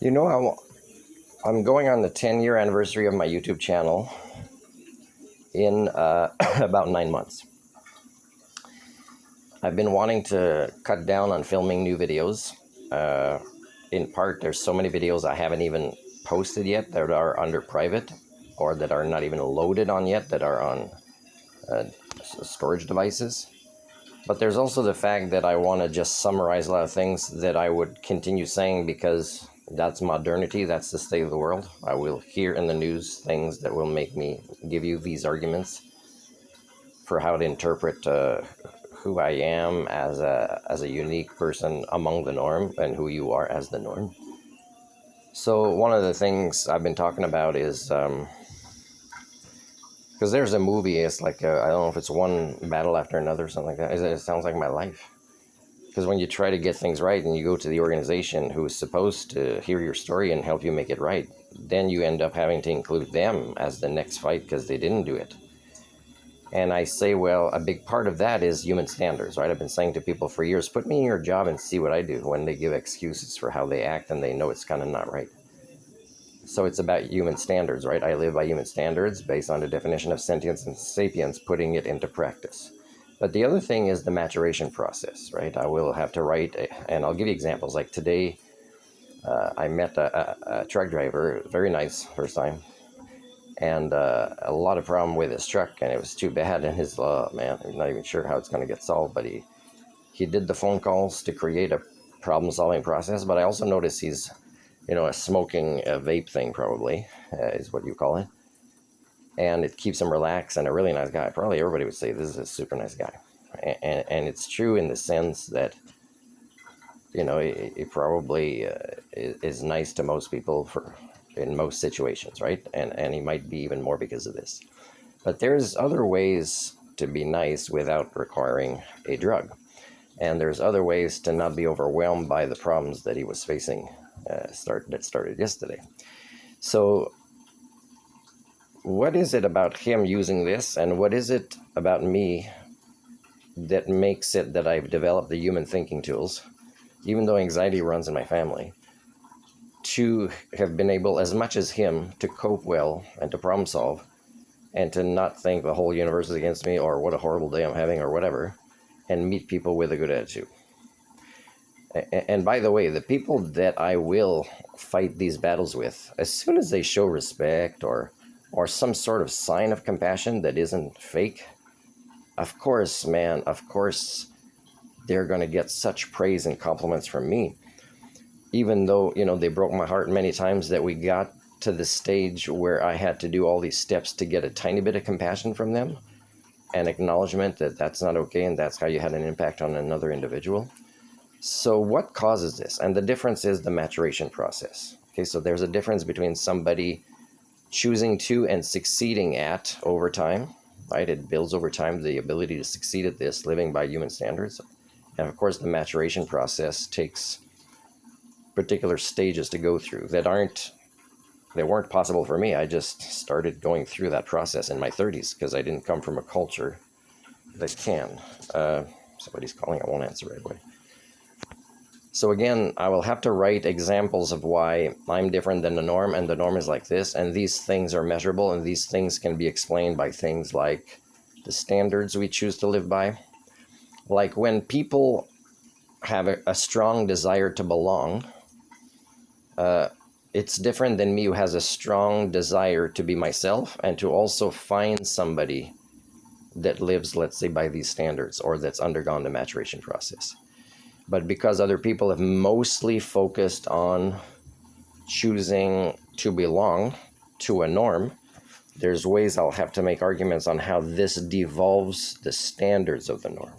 You know, I'm going on the 10-year anniversary of my YouTube channel in about 9 months. I've been wanting to cut down on filming new videos. In part, there's so many videos I haven't even posted yet that are under private or that are not even loaded on yet, that are on storage devices. But there's also the fact that I want to just summarize a lot of things that I would continue saying because that's modernity, that's the state of the world. I will hear in the news things that will make me give you these arguments for how to interpret who I am as a unique person among the norm and who you are as the norm. So one of the things I've been talking about is because there's a movie, it's like, I don't know if it's one battle after another or something like that. It sounds like my life. Because when you try to get things right and you go to the organization who is supposed to hear your story and help you make it right, then you end up having to include them as the next fight because they didn't do it. And I say, well, a big part of that is human standards, right? I've been saying to people for years, put me in your job and see what I do when they give excuses for how they act and they know it's kind of not right. So it's about human standards, right? I live by human standards based on the definition of sentience and sapience, putting it into practice. But the other thing is the maturation process, right? I will have to write, and I'll give you examples. Like today, I met a truck driver, very nice, first time, and a lot of problem with his truck, and it was too bad. And his, man, I'm not even sure how it's going to get solved, but he did the phone calls to create a problem-solving process. But I also noticed he's, a smoking vape thing probably is what you call it. And it keeps him relaxed and a really nice guy. Probably everybody would say this is a super nice guy. And it's true in the sense that, it probably is nice to most people in most situations, right? And he might be even more because of this. But there's other ways to be nice without requiring a drug. And there's other ways to not be overwhelmed by the problems that he was facing that started yesterday. So what is it about him using this, and what is it about me that makes it that I've developed the human thinking tools, even though anxiety runs in my family, to have been able, as much as him, to cope well and to problem solve and to not think the whole universe is against me or what a horrible day I'm having or whatever, and meet people with a good attitude. And by the way, the people that I will fight these battles with, as soon as they show respect or some sort of sign of compassion that isn't fake, of course, man, of course, they're going to get such praise and compliments from me. Even though, they broke my heart many times that we got to the stage where I had to do all these steps to get a tiny bit of compassion from them and acknowledgement that that's not okay and that's how you had an impact on another individual. So what causes this? And the difference is the maturation process. Okay, so there's a difference between somebody choosing to and succeeding at over time, right? It builds over time the ability to succeed at this, living by human standards. And of course, the maturation process takes particular stages to go through that weren't possible for me. I just started going through that process in my 30s because I didn't come from a culture that can. Somebody's calling, I won't answer right away. So again, I will have to write examples of why I'm different than the norm, and the norm is like this, and these things are measurable, and these things can be explained by things like the standards we choose to live by. Like when people have a strong desire to belong, it's different than me who has a strong desire to be myself and to also find somebody that lives, let's say, by these standards or that's undergone the maturation process. But because other people have mostly focused on choosing to belong to a norm, there's ways I'll have to make arguments on how this devolves the standards of the norm.